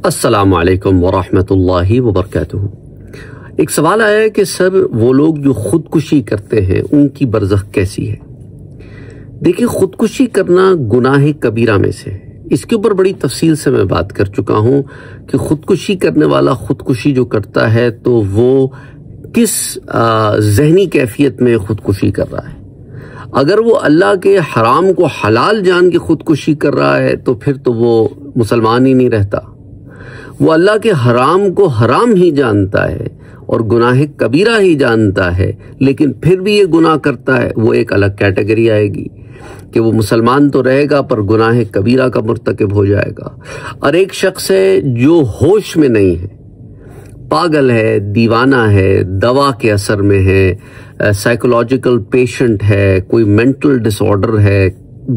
السلام علیکم ورحمۃ اللہ وبرکاتہ۔ ایک سوال آیا ہے کہ سر وہ لوگ جو خودکشی کرتے ہیں ان کی برزخ کیسی ہے؟ دیکھیں، خودکشی کرنا گناہ کبیرہ میں سے ہے۔ اس کے اوپر بڑی تفصیل سے میں بات کر چکا ہوں کہ خودکشی کرنے والا خودکشی جو کرتا ہے تو وہ کس ذہنی کیفیت میں خودکشی کر رہا ہے۔ اگر وہ اللہ کے حرام کو حلال جان کے خودکشی کر رہا ہے تو پھر تو وہ مسلمان ہی نہیں رہتا۔ وہ اللہ کے حرام کو حرام ہی جانتا ہے اور گناہ کبیرہ ہی جانتا ہے، لیکن پھر بھی یہ گناہ کرتا ہے، وہ ایک الگ کیٹیگری آئے گی کہ وہ مسلمان تو رہے گا پر گناہ کبیرہ کا مرتکب ہو جائے گا۔ اور ایک شخص ہے جو ہوش میں نہیں ہے، پاگل ہے، دیوانہ ہے، دوا کے اثر میں ہے، سائیکولوجیکل پیشنٹ ہے، کوئی مینٹل ڈس آرڈر ہے،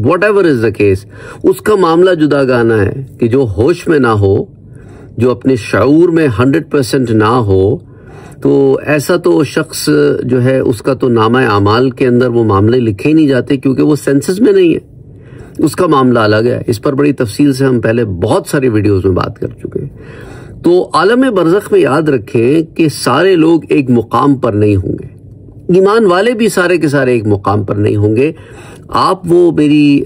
whatever is the case, اس کا معاملہ جدا گانا ہے کہ جو ہوش میں نہ ہو، جو اپنے شعور میں 100% نہ ہو، تو ایسا تو شخص جو ہے اس کا تو نامہ اعمال کے اندر وہ معاملے لکھے ہی نہیں جاتے، کیونکہ وہ سینسس میں نہیں ہے، اس کا معاملہ الگ ہے۔ اس پر بڑی تفصیل سے ہم پہلے بہت ساری ویڈیوز میں بات کر چکے ہیں۔ تو عالم برزخ میں یاد رکھیں کہ سارے لوگ ایک مقام پر نہیں ہوں گے، ایمان والے بھی سارے کے سارے ایک مقام پر نہیں ہوں گے۔ آپ وہ میری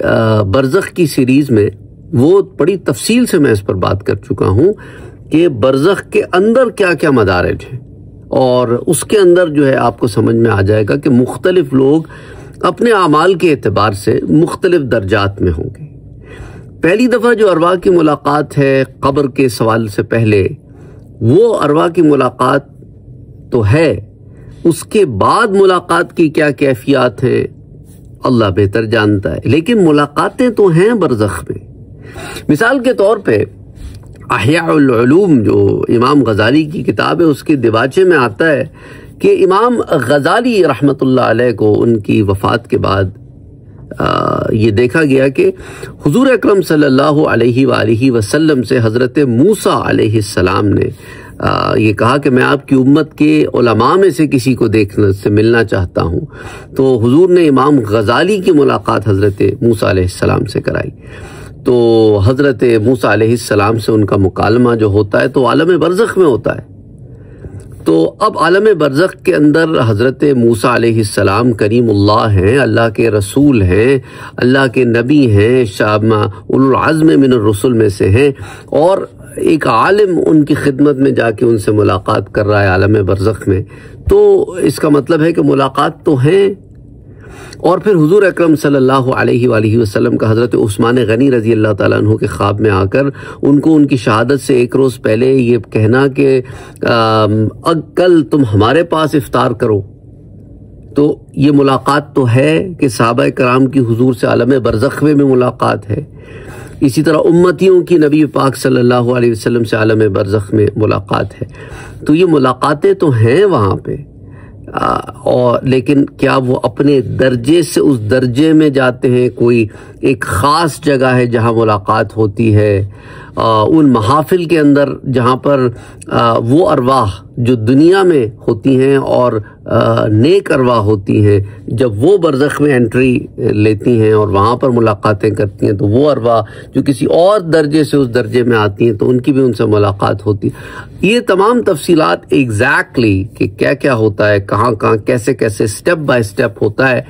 برزخ کی سیریز میں وہ بڑی تفصیل سے میں اس پر بات کر چکا ہوں کہ برزخ کے اندر کیا کیا مدارج ہیں، اور اس کے اندر جو ہے آپ کو سمجھ میں آ جائے گا کہ مختلف لوگ اپنے اعمال کے اعتبار سے مختلف درجات میں ہوں گے۔ پہلی دفعہ جو ارواح کی ملاقات ہے قبر کے سوال سے پہلے، وہ ارواح کی ملاقات تو ہے، اس کے بعد ملاقات کی کیا کیفیات ہیں اللہ بہتر جانتا ہے، لیکن ملاقاتیں تو ہیں برزخ میں۔ مثال کے طور پہ احیاء العلوم جو امام غزالی کی کتاب ہے، اس کے دیباچے میں آتا ہے کہ امام غزالی رحمت اللہ علیہ کو ان کی وفات کے بعد یہ دیکھا گیا کہ حضور اکرم صلی اللہ علیہ وآلہ وسلم سے حضرت موسیٰ علیہ السلام نے یہ کہا کہ میں آپ کی امت کے علماء میں سے کسی کو دیکھنے سے ملنا چاہتا ہوں، تو حضور نے امام غزالی کی ملاقات حضرت موسیٰ علیہ السلام سے کرائی۔ تو حضرت موسیٰ علیہ السلام سے ان کا مکالمہ جو ہوتا ہے تو عالم برزخ میں ہوتا ہے۔ تو اب عالم برزخ کے اندر حضرت موسیٰ علیہ السلام کریم اللہ ہیں، اللہ کے رسول ہیں، اللہ کے نبی ہیں، اولو العزم من الرسل میں سے ہیں، اور ایک عالم ان کی خدمت میں جا کے ان سے ملاقات کر رہا ہے عالم برزخ میں، تو اس کا مطلب ہے کہ ملاقات تو ہیں۔ اور پھر حضور اکرم صلی اللہ علیہ وآلہ وسلم کا حضرت عثمان غنی رضی اللہ تعالیٰ عنہ کے خواب میں آ کر ان کو ان کی شہادت سے ایک روز پہلے یہ کہنا کہ کل تم ہمارے پاس افطار کرو، تو یہ ملاقات تو ہے کہ صحابہ کرام کی حضور سے عالم برزخ میں ملاقات ہے۔ اسی طرح امتیوں کی نبی پاک صلی اللہ علیہ وسلم سے عالم برزخ میں ملاقات ہے۔ تو یہ ملاقاتیں تو ہیں وہاں پہ، اور لیکن کیا وہ اپنے درجے سے اس درجے میں جاتے ہیں؟ کوئی ایک خاص جگہ ہے جہاں ملاقات ہوتی ہے، ان محافل کے اندر جہاں پر وہ ارواح جو دنیا میں ہوتی ہیں اور نیک ارواح ہوتی ہیں، جب وہ برزخ میں انٹری لیتی ہیں اور وہاں پر ملاقاتیں کرتی ہیں، تو وہ ارواح جو کسی اور درجے سے اس درجے میں آتی ہیں تو ان کی بھی ان سے ملاقات ہوتی ہے۔ یہ تمام تفصیلات ایگزیکٹلی کہ کیا کیا ہوتا ہے، کہاں کہاں کیسے کیسے سٹیپ بائی سٹیپ ہوتا ہے،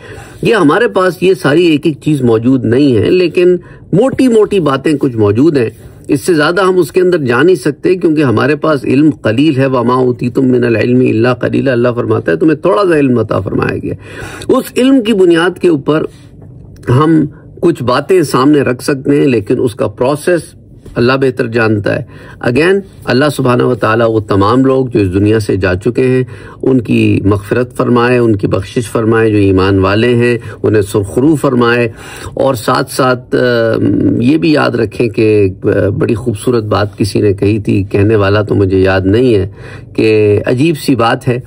یہ ہمارے پاس یہ ساری ایک ایک چیز موجود نہیں ہے، لیکن موٹی موٹی باتیں کچھ موجود ہیں۔ اس سے زیادہ ہم اس کے اندر جا نہیں سکتے کیونکہ ہمارے پاس علم قلیل ہے۔ وما اوتیتم من العلم الا قلیلا، اللہ فرماتا ہے تمہیں تھوڑا سا علم عطا فرمایا گیا۔ اس علم کی بنیاد کے اوپر ہم کچھ باتیں سامنے رکھ سکتے ہیں، لیکن اس کا پروسیس اللہ بہتر جانتا ہے۔ اگین اللہ سبحانہ وتعالیٰ وہ تمام لوگ جو اس دنیا سے جا چکے ہیں ان کی مغفرت فرمائے، ان کی بخشش فرمائے، جو ایمان والے ہیں انہیں سرخرو فرمائے۔ اور ساتھ ساتھ یہ بھی یاد رکھیں کہ بڑی خوبصورت بات کسی نے کہی تھی، کہنے والا تو مجھے یاد نہیں ہے، کہ عجیب سی بات ہے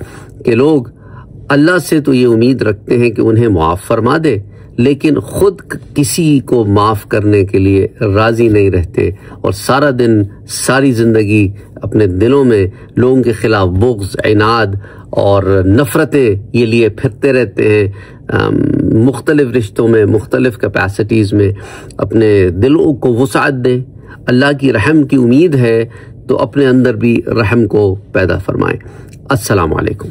کہ لوگ اللہ سے تو یہ امید رکھتے ہیں کہ انہیں معاف فرما دے، لیکن خود کسی کو معاف کرنے کے لیے راضی نہیں رہتے، اور سارا دن ساری زندگی اپنے دلوں میں لوگوں کے خلاف بغض، عناد اور نفرتیں یہ لیے پھرتے رہتے ہیں۔ مختلف رشتوں میں، مختلف کیپیسٹیز میں اپنے دلوں کو وسعت دیں، اللہ کی رحم کی امید ہے تو اپنے اندر بھی رحم کو پیدا فرمائیں۔ السلام علیکم۔